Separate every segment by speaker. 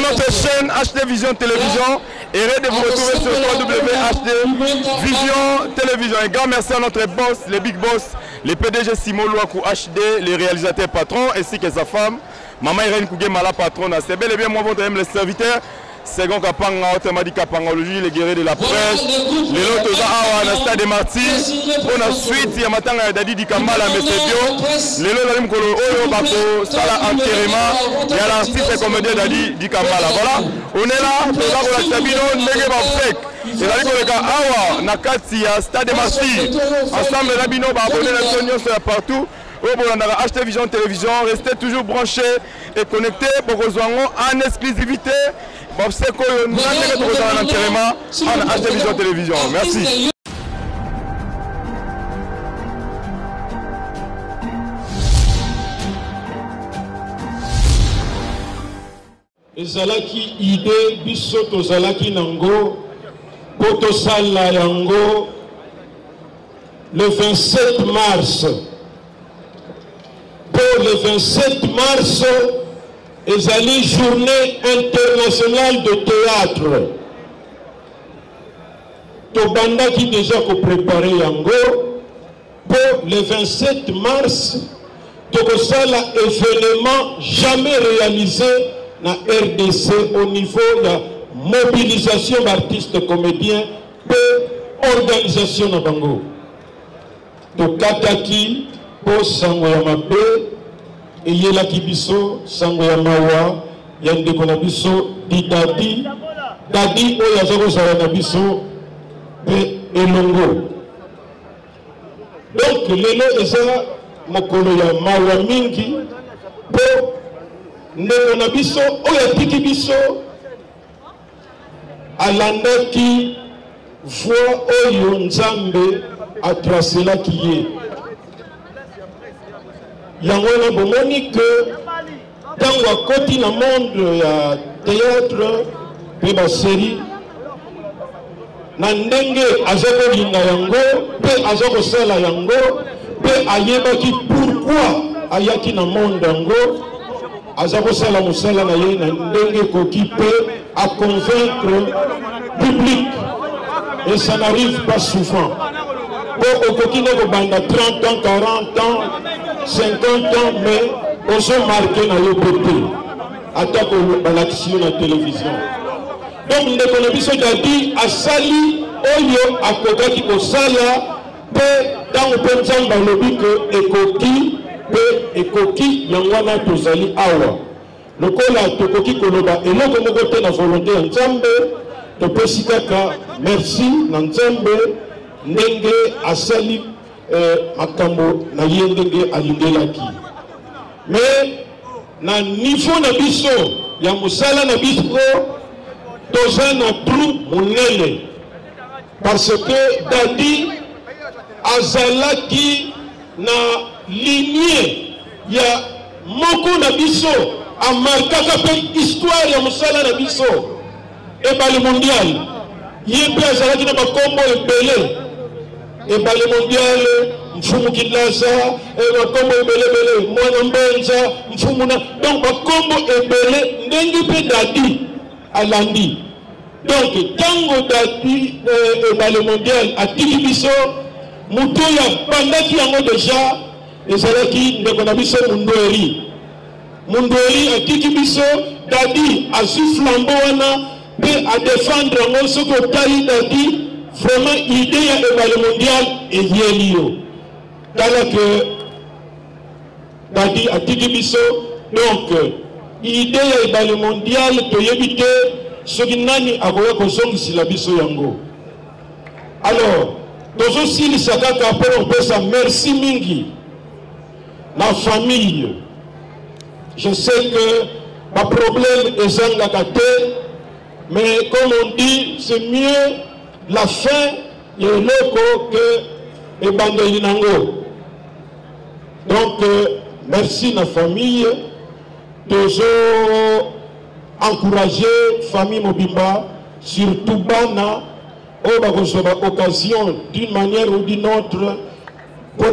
Speaker 1: notre chaîne HD Vision Télévision. Et de vous retrouver sur www.HD Vision Télévision. Un grand merci à notre boss, les big boss, les PDG Simon Louakou HD, les réalisateurs patrons ainsi que sa femme. Maman Irène Kougema la patronne. C'est bel et bien moi votre les serviteurs. Second Kapanga, Automadi Kapangologie, les guerriers de la presse. Les autres à la stade des martyrs. Pour la suite, il y a Matanga Dadi Dikambala Mesebio. Les autres à l'Imkolo Oyo Bako, Sala Anterema. Il y a l'artiste et comédien Dadi Dikambala. Voilà, on est là, pour la Sabino, Nege Bafek. Et là, on est à Nakati, stade des martyrs. Ensemble, Nabino, abonné la Sonion, c'est partout. HD Vision Télévision, restez toujours branchés et connectés pour rejoindre en exclusivité. C'est quoi nous allons en HD Vision Télévision. Merci.
Speaker 2: Ezalaki idée biso tozalaki nango poto sala yango le 27 mars. Pour le 27 mars, ezali journée internationale de théâtre. Tobanda qui déjà préparé yango pour le 27 mars, tokosala événement jamais réalisé na RDC au niveau de la mobilisation d'artistes comédiens et organisation na bango. Tokataki pour sango ya mabe et yela kibiso sango ya mawa ya ndeko na biso didadi dadi oyo azoko sala na biso pe elongo. Donc lelo eza mokolo ya mawa mingi po ndeko na biso oyo atiki biso alandaki voie oyo Nzambe atracelaki ye. Yango na bomoni que tango akoti na monde ya théâtre pe ba série na ndenge azokolinga yango pe azokosala yango pe ayebaki pourquoi ayaki na monde yango azokosala mosala na ye na ndenge koki pe à convaincre public et ça n'arrive pas souvent. Pour okoki ne banda 30 ans 40 ans 50 ans, mais on se marqué dans le côté. Attaque à l'action de la télévision. Donc, nous avons dit à Sali, Oyo, à Kodaki, au Sala, dans le Pensam, dans le but que Ekoki, Yangwana, Tozali, Awa. Le Kola, Tokoki, Koloba, et là, comme on a la volonté en Zambé, de Pessikaka, merci, Nanzambe, Nenge, à Sali, makambo na yendenge alindelaki mais na niveau na biso ya musala na biso toza na trou monene parce que Dadi azalaki na lignée ya moko na biso amarkaka pe histoire ya musala na biso ebale mondial ye pe azalaki na bakombo ebele et par le mondial, Mfumu Kidlasa, et le combo ebele, Mwana Mbenza, Mfumuna, donc le combo ebele, Nengi Dadi, Alandi. Donc, Tango Dadi, et par le mondial, à Tilibiso, Moutoya, Pandaki Yango déjà, et Zalaki, Nekonabiso, Mundoeri. Mundoeri, à Tilibiso, Dadi, à Zuflamboana, et à défendre Yango, ce que Taï Dadi, vraiment idée à le mondial est liée. Dans que Dadi a dit biso donc idée à le mondial to yebite ce qui nani a koya kosongi si la biso yango. Alors tozo si li sakaka pour on ça merci mingi ma famille. Je sais que ma problème est zangakate mais comme on dit c'est mieux la fin est loco que Ebandeli Nango. Donc, merci la famille de encourager famille Mobimba, surtout Bana, on va occasion d'une manière ou d'une autre pour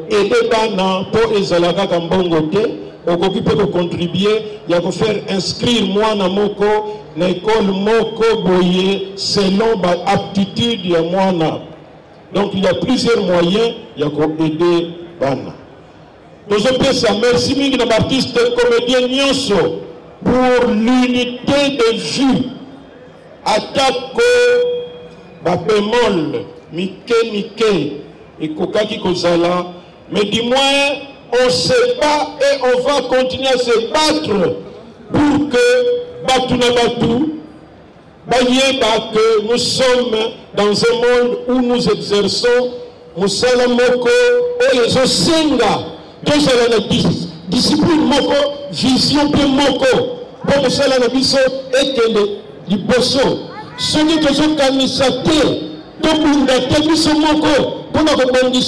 Speaker 2: aider Bana pour Ezalaka Kambongote, occupé de contribuer, il y a faire inscrire moi na moko na école moko boye selon ma aptitude ya moi na. Donc il y a plusieurs moyens, il y a aider bana. Nous sommes merci mingi na artiste comédien nyonso pour l'unité de vue. Attaque bapemol mike et kokaki kozala, mais du moins on se bat et on va continuer à se battre pour que Batuna Batu Bayeba, que nous sommes dans un monde où nous exerçons Moussala Moko et les Senga, tous la discipline Moko, vision de Moko, pour Moussala Nabiso et que les Bosso, ceux qui sont canisatés, tout le monde a Biso Moko, pour nous rebondir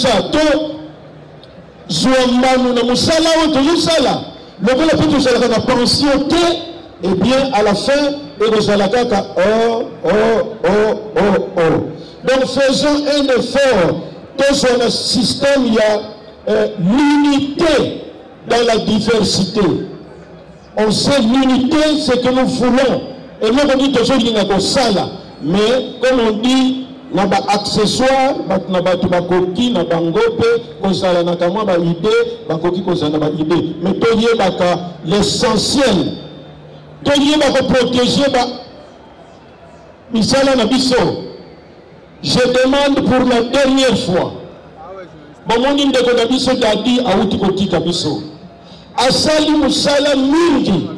Speaker 2: Zouambanou na Moussala ou Tousala, le bon appel de la pension, et bien à la fin, et de la caca, Donc faisons un effort dans un système, il y a l'unité dans la diversité. On sait l'unité, c'est que nous voulons. Et nous on dit toujours qu'il y a un sala. Mais comme on dit, na ba accessoire na ba tubakoki na bangope kozala na kamwa ba idée bakoki kozala na ba idée mais toye baka l'essentiel toye baka protéger ba misala na biso. Je demande pour la dernière fois bomoni ndeko na biso dadi auti kotika biso asali musala mingi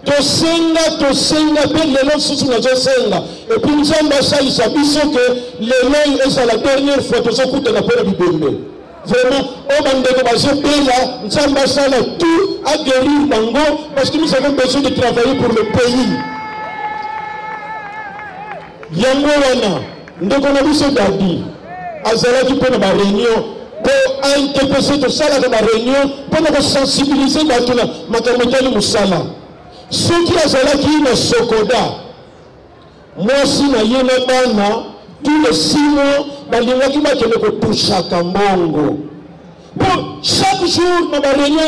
Speaker 2: tosenga pe lelo susu na zosenga et puis nous avons sali sabiso que lelo est la dernière fois tozokuta na pona bibembe vraiment on bande ko baso bela nzamba sala tout à guérir bango parce que nous avons besoin de travailler pour le pays yango wana ndeko na biso dadi azalaki pona ba réunion pour interpeller tout ça la ba réunion pour sensibiliser bato na makamotali musala. Ce qui a qui ne sokoda, moi si na yena bana, tous les 6 mois, balinga qui va te toucher à Kambongo. Bon, chaque jour, dans la réunion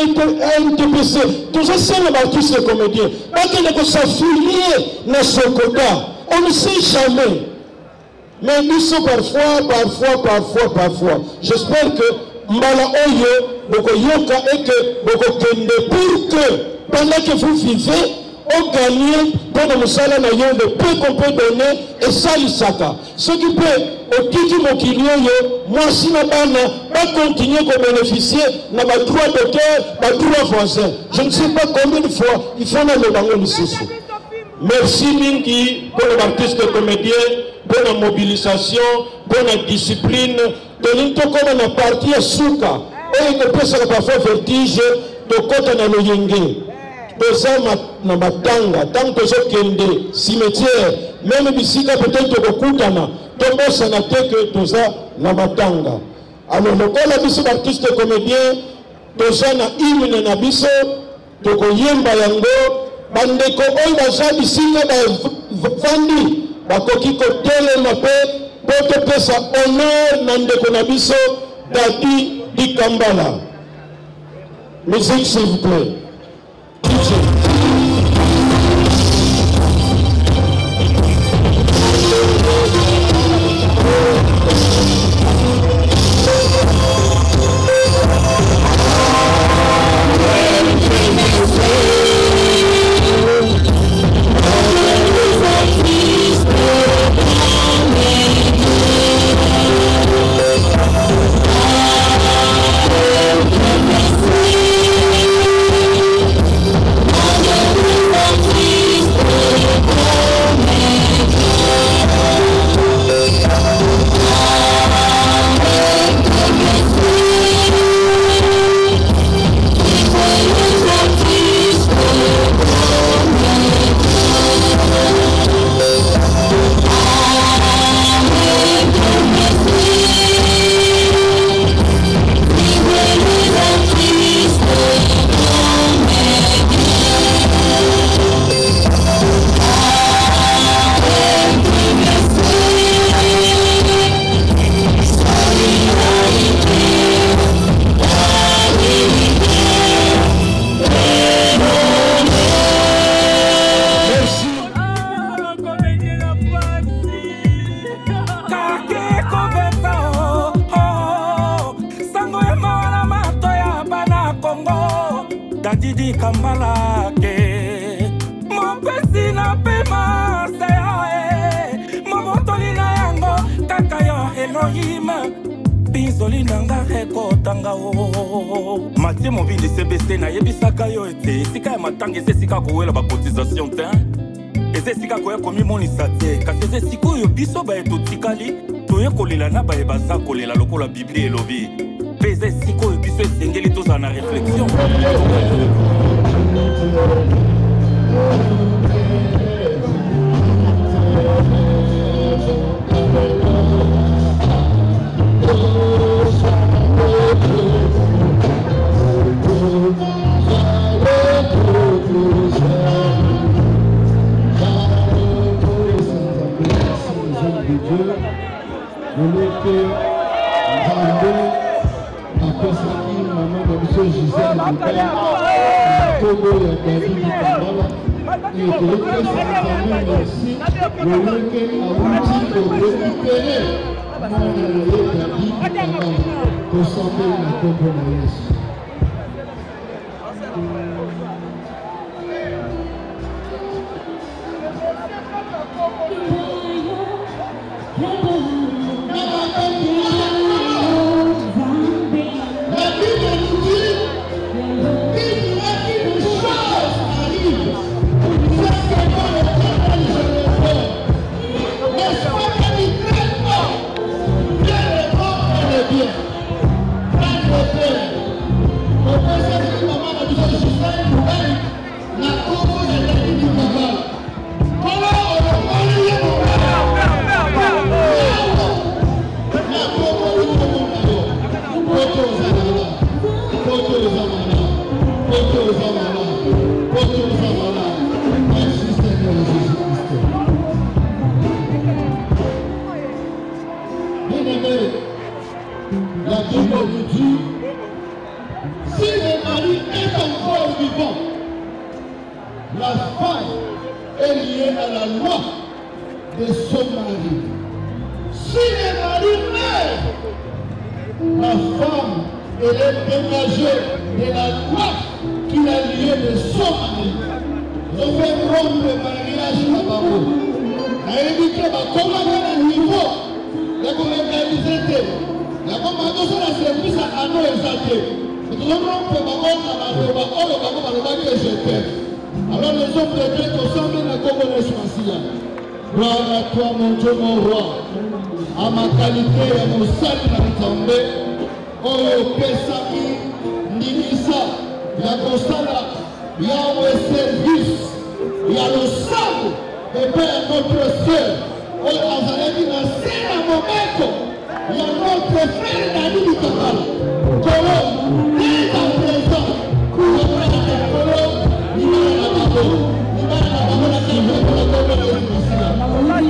Speaker 2: NTPC, tous ces artistes comédiens, pas que s'affilier na sokoda, on ne sait jamais. Mais nous sommes parfois. J'espère que Mbala Oyo, Boko Yoka et que Boko Kende, pour que pendant que vous vivez, on gagne pour le Moussala Nayon le peu qu'on peut donner et ça l'Isaka. Ce qui peut, au Tiki Mokilio, moi si ma bana, pas continuer à bénéficier de ma droit d'auteur, ma droit voisin. Je ne sais pas combien de fois il faut le bango Lissoussou. Merci Mingi pour l'artiste comédien, pour la mobilisation, pour la discipline. Tolinto comme on a parti à Souka. Et il ne peut pas parfois vertige de côté dans le Yenge. Na matanga tant que je kende cimetière même bisika peut-être kokutana tobosa na teke toza na matanga alors le kola biso artiste comédien toza na hymne na biso tokoyemba yango bandeko oyo baza bisika bavandi bakoki kotelema mpe po topesa honneur na ndeko na biso Dadi Dikambala. Musique s'il vous plaît.
Speaker 3: Oh, Tony Kambalake Mopesi na pema seyo Mobotoli na yango kaka yo Elohim Pinzoli nanga reko tanga o Mathieu Mobili CBC na yebisaka yo ete Sika ya matanga ese sika kowela ba cotisation te Eze sika koya komi monisa te Kasi eze siko yo biso ba eto tikali Toye kolela na ba ebaza kolela lokola Bibli elobi Eze siko yo biso esengeli toza na réflexion
Speaker 4: Alors les hommes de Dieu qui sont bien à Congo gloire à toi mon Dieu mon roi, à ma qualité et mon salut à Nzambe, oyo pesaki ndimisa ya kosala yawe service ya losambo epe ya notre sœur oyo azalaki na se na mobeko ya notre frère Dani Likakala kolo dès à présent kolo libala na bango na kembe na kombo na Yesu-Christ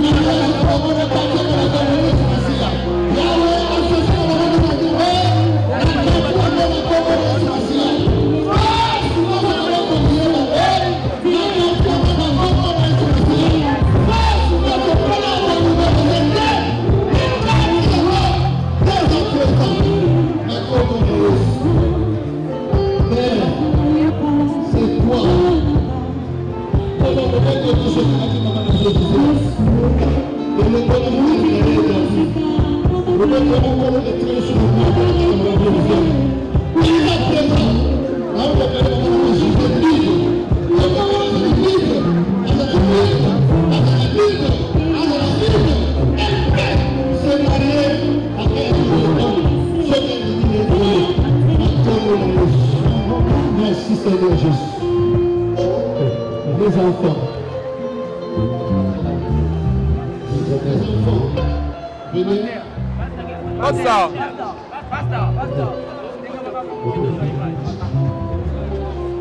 Speaker 4: libala na bango na kembe na kombo na Yesu-Christ yawe asosana na bango na Merci Seigneur Jésus. Les enfants. Venez.
Speaker 1: Basta.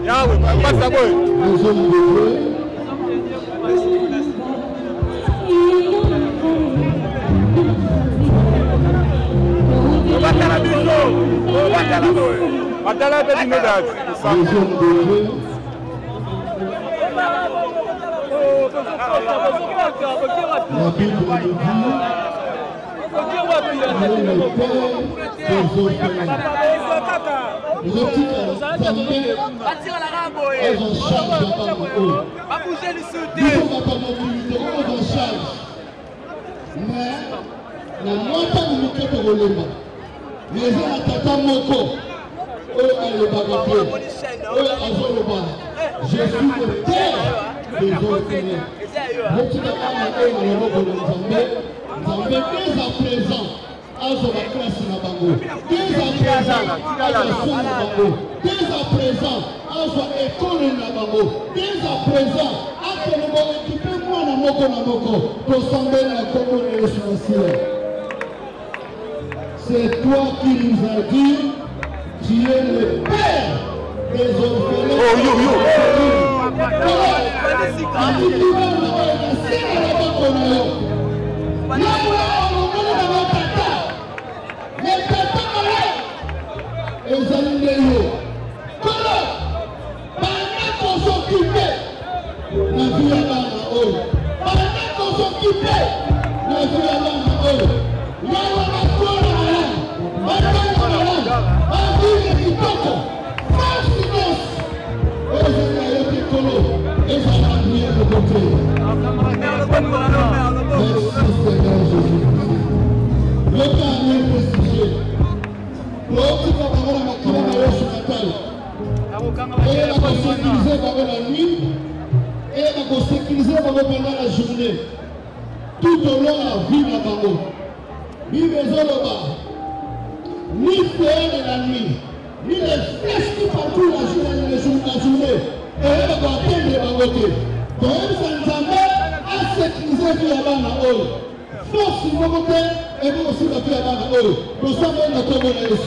Speaker 1: Yahweh, basta boy.
Speaker 4: Les hommes de Dieu.
Speaker 1: Batala biso. Batala boy. Batala be immédiat.
Speaker 4: Les hommes de Dieu. La Bible nous dit il est le Père des orphelins. Les optiques, ça me fait. Elles en charge, on va bouger le soutien. On va charge. Mais, la moitié de mon cœur est relevée. Les gens à tata moko. Eux, elles le bagatellent. Eux, elles ont le bas. Je suis le père des orphelins. Je suis le père des orphelins. Dès à présent, Azo va classe na bango. Dès à présent, Azo école na bango. Dès à présent, Azo va équiper moi na moko. Pour s'emmener la commune essentielle. C'est toi qui nous as dit, tu es le père des orphelins. Oh yo yo. Pendant la journée, tout au long de la vie de la bango, ni les olobas, ni le feu de la nuit, ni les flèches qui parcourent la journée, et elle va atteindre les bangotés. Donc, ça nous amène à sécuriser la vie à la haut. Force de monter et nous aussi la vie à la haut. Nous sommes dans notre communauté.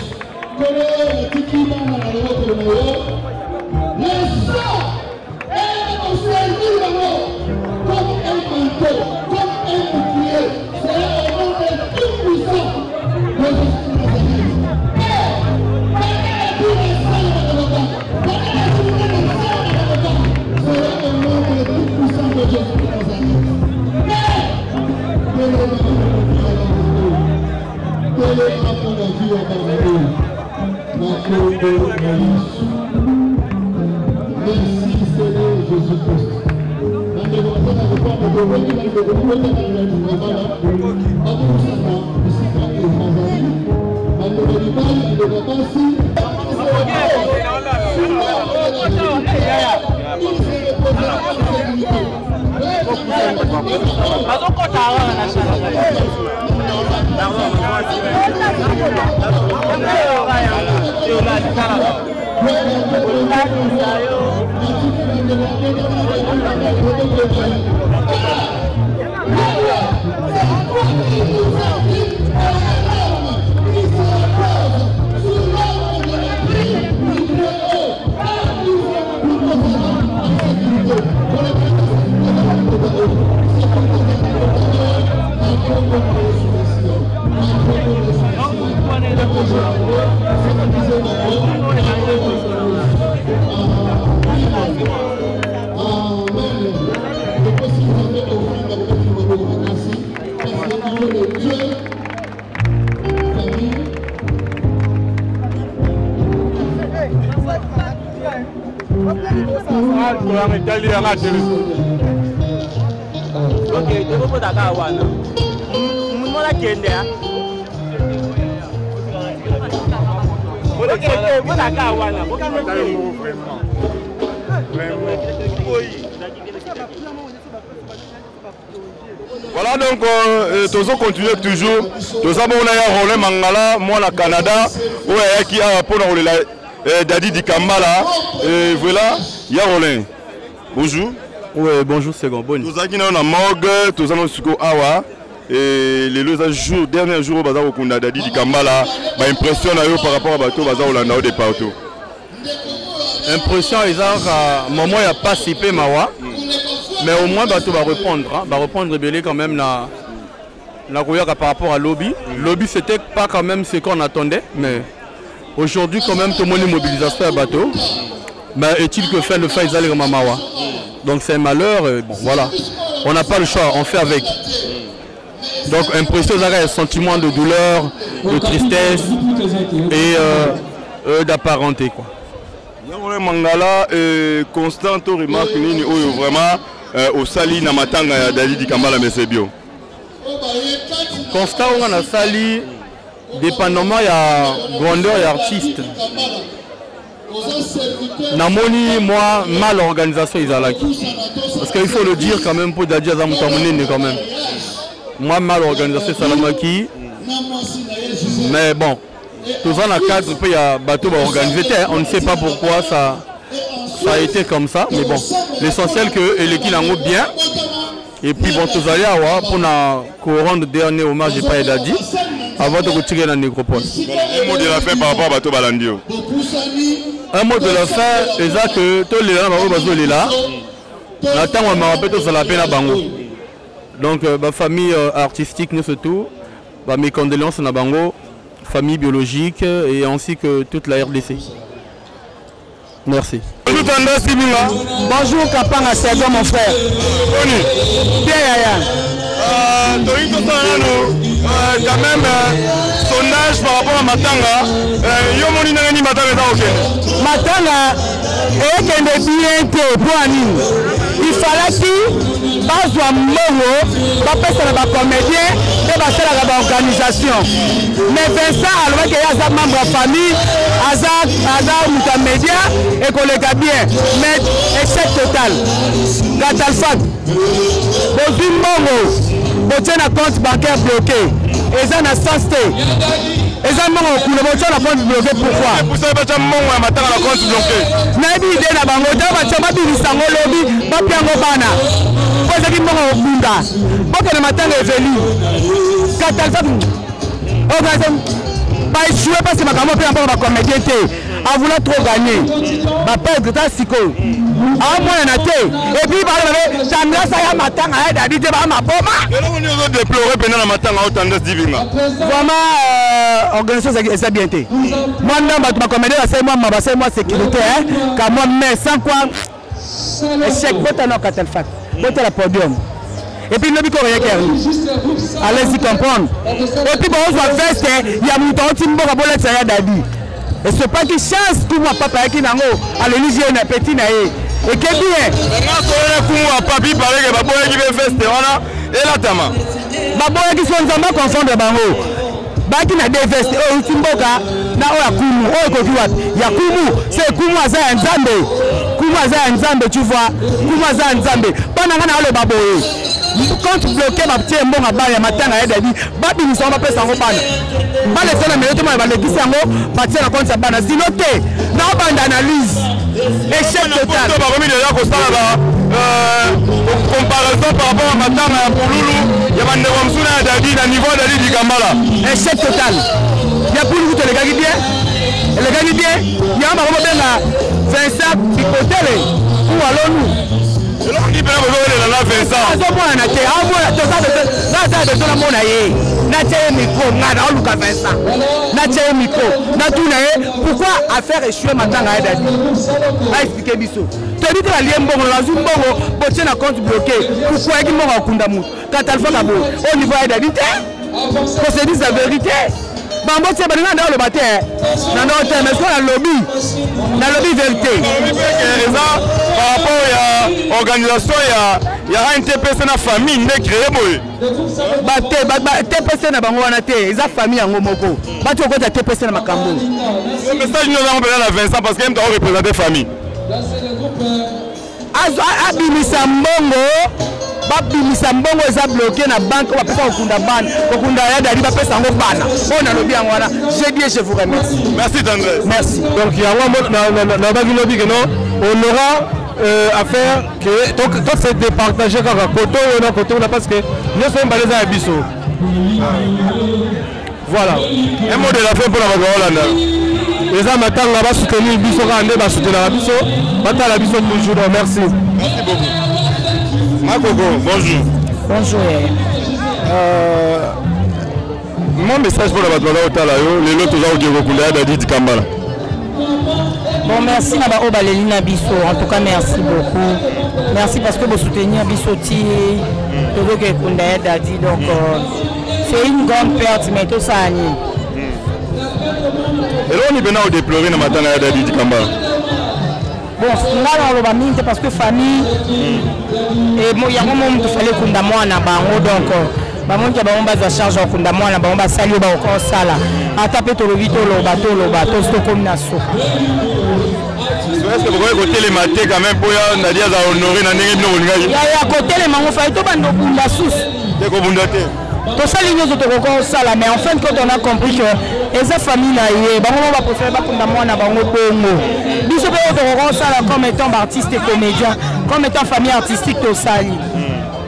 Speaker 4: Les petits dans la communauté. Les gens, et nous servir la mort. Comme un manteau, comme un bouclier, c'est un nom de tout puissant. Merci Seigneur Jésus-Christ.
Speaker 1: Voilà donc tous continuer toujours. Tous ça on a Roland Mangala, moi la Canada, ouais qui a pour la Dadi Dikambala. Voilà, il y a Roland. Bonjour.
Speaker 5: Oui, bonjour, c'est bon.
Speaker 1: Nous avons une morgue, nous avons suko awa et les deux derniers jours au bazar au Kunda Dadi Dikambala, ma impression par rapport à bateau bazar au Landa de partout.
Speaker 5: Impression ils moment il y a pas si peu mawa. Mais au moins, bateau va reprendre belé quand même la par rapport à Lobby. Lobby, c'était pas quand même ce qu'on attendait, mais aujourd'hui, quand même, tout le monde est mobilisation à bateau. Mais est-il que fait le fait ils allaient au Mamawa? Donc c'est un malheur, bon voilà. On n'a pas le choix, on fait avec. Donc impression, un sentiment de douleur, de tristesse. Et d'apparenté quoi.
Speaker 1: Mangala Constant to remarque nini oyo vraiment au sali na matanga ya Dadi Kambala Mesebio.
Speaker 5: Constant on a sali dépendamment ya grandeur et artiste. Namoni moi mal organisation Izalaki. Parce qu'il faut le dire quand même pour Dadi Azamutamune quand même. Moi mal organisation Salamaki. Mais bon, tout ça dans le cadre il y a bateau organisé. On ne sait pas pourquoi ça a été comme ça, mais bon, l'essentiel que l'équipe a bien. Et puis bon, tous allés avoir pour rendre dernier hommage de Paye Dadi avant de retirer la nécropole.
Speaker 1: Un mot de la fin par rapport à Bateau Balandio.
Speaker 5: Un mot de la fin, c'est ça que tous les gens là, l'attend on m'a rappelé tout ça la peine à Bango. Donc ma famille artistique nous surtout, mes condoléances à Bango, famille biologique et ainsi que toute la RDC. Merci.
Speaker 6: Bonjour Kapanga Sergio mon frère. Bien Yaya.
Speaker 1: Quand même sondage par rapport à Matanga.
Speaker 6: Matanga est bien pour Anine. Il fallait qu'il passe à Mongo, pas passer à la comédien et passer à la organisation. Mais Vincent, alors qu'il y a un membre de la famille, Azar Mutamédia et collègue bien. Mais échec total. Gatalfat. Bonjour Mongo. Vous avez un compte bancaire bloqué. Et ça n'a pas été. Et ça n'a pas été bloqué. Pourquoi?
Speaker 1: Pour ça, vous avez un compte bloqué.
Speaker 6: Nabi idée na bango dama chama bilisango lobi bapiango bana poza ki mbongo okunda boke na matanga eveli katalfa ogazem ba jouer parce que makambo pe mbongo ba comédien te a vouloir trop gagner ba perdre ta siko a moi na te et puis ba le chamra sa ya matanga ya Dadi te ba maboma
Speaker 1: et là on est déplorer pendant la matanga au tendance divinga
Speaker 6: vraiment organisation ça bien te moi ndamba ba comédien c'est moi sécurité hein car moi mais sans quoi échec botano katalfa botala podium et puis le bico rien allez-y comprendre et puis bon on va veste il y a mon temps timbo ka bola ya Dadi et c'est pas qui chance pour moi papa qui nango alléluia na petit na et que bien
Speaker 1: nga so na kumu papi paré que baboya qui veut veste wana et la tama
Speaker 6: baboya qui sont nzamba confondre bango baki na des vestes o timboka na o ya kumu o ko kiwa ya kumu c'est kumu aza ya nzambe tu vois kumu aza ya nzambe bana ngana ole baboye compte bloqué ma petit mbonga ba ya matanga ya Dadi babi ni samba pesa ngo bana bale tena meto ma bale kisango batia na compte ya bana zinote na banda analyse échec total
Speaker 1: ba remis de la kosala comparaison par rapport à matanga ya Pululu ya bande wa msuna ya Dadi na niveau Dadi Kambala
Speaker 6: échec total ya Pululu te le gars bien ya ma ko benga Vincent Bikotele ou allons-nous
Speaker 1: et là on dit bien que la Vincent
Speaker 6: azo mona na te amona to ça de na mona ye na te micro ngana o luka Vincent na te micro na tuna ye pourquoi affaire échouer matanga ya Dadi a expliquer biso to dit la lien mbongo la zumbongo botie na compte bloqué pourquoi ki mbongo akunda mutu katalfa kabo au niveau ya Dadi te pour se dire la vérité Bambo c'est pas dans le matin dans notre mais sur la lobby vérité
Speaker 1: par rapport à organisation il y a un TPC na famille ne créé boy
Speaker 6: ba TPC na bango wana te eza famille yango moko ba to ko ta TPC na makambo
Speaker 1: le message nous avons besoin la Vincent parce qu'il aime représenter famille
Speaker 6: abimisa mbongo babimisa mbongo eza bloqué na banque ba pesa okunda bana okunda ya Dadi ba pesa ngo bana ona lobi yango wana je vous remercie
Speaker 1: merci Tandresse
Speaker 6: merci
Speaker 5: donc il y a na bagi lobi que non on aura à faire que donc c'est départager kaka koto on a parce que nous sommes balés à biso voilà
Speaker 1: un mot de la fin pour la Hollande
Speaker 5: les gens m'attendent là-bas soutenir biso quand on va soutenir la biso bata la biso toujours merci
Speaker 1: beaucoup Makoko, bonjour.
Speaker 6: Bonjour.
Speaker 1: Mon message pour la Batouala Otalayo, les lots aux autres Dadi Kambala.
Speaker 6: Bon, merci Naba Obalelina Bisso. En tout cas, merci beaucoup. Merci parce que vous soutenez Bissoti, Togo Kekunda Dadi. Donc, c'est une grande perte, mais tout ça.
Speaker 1: Et là, on est maintenant au déplorer dans matin à Dadi Dikamba.
Speaker 6: Bon, là, on va minter parce que famille, et moi, il y a un moment où il fallait qu'on a moins à Bango, donc, on va charge au Kundamon, on va saluer au Sala, à taper tout le vito, le bateau, c'est comme Nassau.
Speaker 1: Est-ce que vous pouvez côté les matés quand même pour Nadia honorer Nané
Speaker 6: Il y a côté les mango, il faut tout bando Bunda sous.
Speaker 1: C'est comme Bundate.
Speaker 6: Tout ça, les autres au Sala, mais en fin de compte, on a compris que les familles, on va préférer pas Kundamon à Bango Pongo. Nous sommes au Sala comme étant artiste et comédien, comme étant famille artistique au Sali.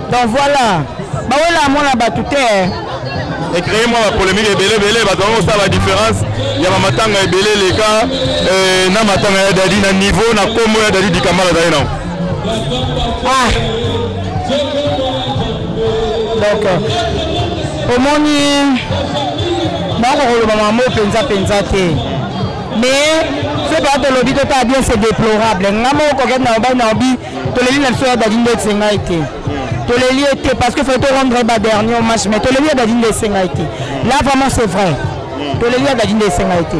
Speaker 6: Donc voilà. Bah voilà, moi là-bas tout est.
Speaker 1: Et créez-moi la polémique et belé, parce qu'on sait la différence. Il y a ma matanga et belé les cas, na matanga et dadi na niveau, na como et dadi Dikamba là d'ailleurs.
Speaker 6: Ah. Donc, au moins, on va maman penza té. Mais c'est pas de l'objet de bien, c'est déplorable. Namo koket na oba na obi, to les lignes sur dadi de senga été. To les liés étaient parce qu'il faut rendre le dernier match, mais to les liés d'adine de senga été. Là vraiment c'est vrai. To les liés d'adine de senga été.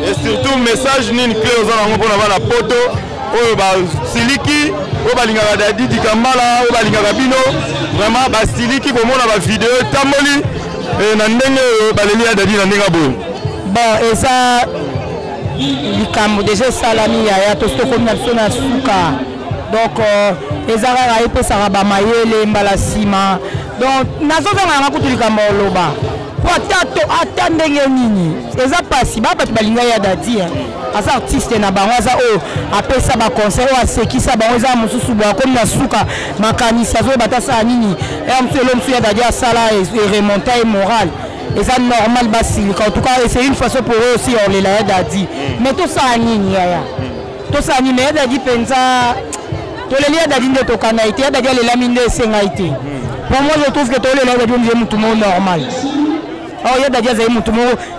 Speaker 1: Et surtout message ni une clé aux gens pour avoir la poto. Oh bah Siliki, oh bah linga dadi Dikamba là, oh bah linga Bino. Vraiment bah Siliki pour moi la vidéo tamoli et na ndenge bah les liés d'adine na ndenge bo.
Speaker 6: Bon et ça Dikamba déjà salami ya to sto comme na suka. Donc les arabes ils peuvent s'arraber maïle mbalasima. Donc nazo zanga kutu Dikamba loba. Pour attendre nini. Les a passé ba tu balinga ya dadi. As artiste na bango za o après ça ba concert o aseki ça bango za mususu ba comme na suka makanisa zo batasa nini. Et monsieur l'homme ya dadi sala et remonter moral. Et ça normal basi. En tout cas c'est une façon pour eux aussi on les la dadi. Mais tout ça nini ya. Tout ça nini mais dadi penza to les liens dadi de tokanaité dadi les lamine sengaité. Pour moi je trouve que to les liens dadi on tout normal. Oh,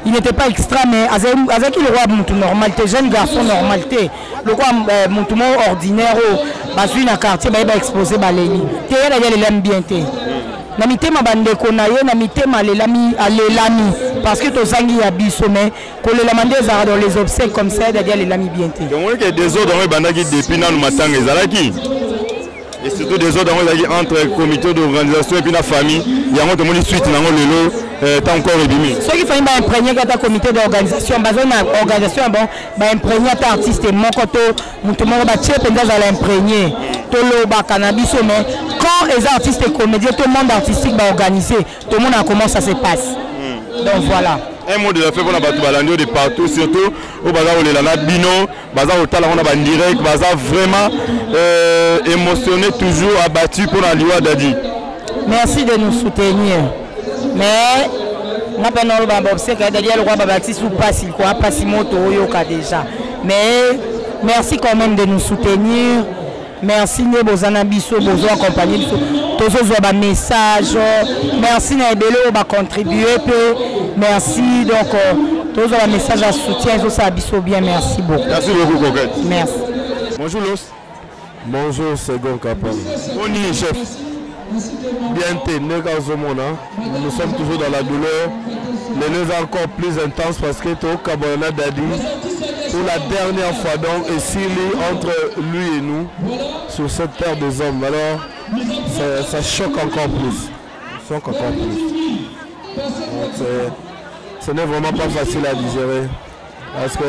Speaker 6: il n'était pas extra, mais avec le roi Moutou normal, jeune garçon normalité. Le roi Moutou ordinaire, basui na quartier, il va exposer baléni. Il aime bien. Namité ma bande konaye, namité ma lelami, parce que tozangi ya biso, mais qu'on les lamande dans les obsèques comme ça, d'ailleurs les lami bien.
Speaker 1: Donc il y a des autres dans les bandes qui depuis dans le matin, et surtout des autres entre le comité d'organisation et puis la famille, il y a un monde suite dans le temps encore ébimi.
Speaker 6: Ceux qui font imprégner quand comité d'organisation, organisation bon, imprégner artiste et mon côté, mon tout le monde va tirer pendant à l'imprégner, tout le cannabis mais quand les artistes et comédiens, tout le monde artistique va organiser, tout le monde a comment ça se passe. Donc voilà.
Speaker 1: Un mot de la fait pour la bateau de partout, surtout au bazar où les lana bino, bazar au talent on a en direct, bazar vraiment émotionné, toujours abattu pour la Liwa Dadi.
Speaker 6: Merci de nous soutenir. Mais n'a pas non le c'est que Dadi le roi Baptiste ou pas s'il quoi pas si moto yoka déjà. Mais merci quand même de nous soutenir. Merci de vos anabiso, vos accompagner tous vos messages. Merci de va contribuer merci donc tous vos messages à soutien ça abiso bien merci beaucoup.
Speaker 1: Merci beaucoup Coquette.
Speaker 6: Merci.
Speaker 1: Bonjour Los.
Speaker 7: Bonjour Second Kapam.
Speaker 1: Bonjour chef.
Speaker 7: Bien nous sommes toujours dans la douleur. Les nœuds encore plus intense parce que au Kabana Dadi pour la dernière fois donc et s'il est entre lui et nous sur cette terre des hommes alors ça choque encore plus. Ce n'est vraiment pas facile à digérer parce que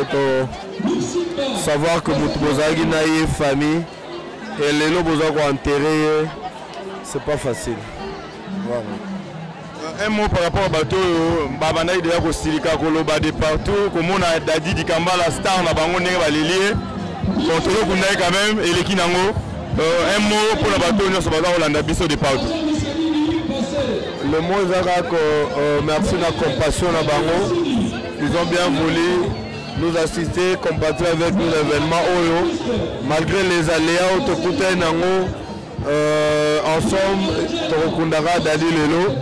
Speaker 7: savoir que Moutbozagi n'a eu famille et les lots besoin enterré c'est pas facile. Voilà.
Speaker 1: Un mot par rapport au bateau, Babana il est aussi de partout, comme on a Dadi Dikamba la star, on a bangoné Valélié, contre le quand même et les Kinango. Un mot pour le bateau, nous sommes dans Hollande de partout.
Speaker 7: Le mot est merci de la compassion à Bango. Ils ont bien voulu nous assister, combattre avec nous l'événement Oyo, malgré les aléas au Tokouté Nango. Ensemble, Torokundara Dadi Lelo.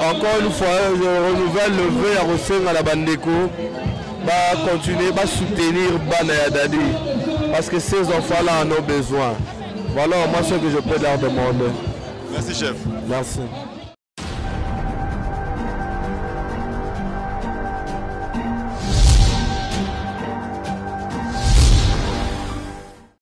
Speaker 7: Encore une fois, je renouvelle le vœu à Rosseng à la Bandeko. Continuer à soutenir Bana Dadi. Parce que ces enfants-là en ont besoin. Voilà moi ce que je peux leur demander.
Speaker 1: Merci chef.
Speaker 7: Merci.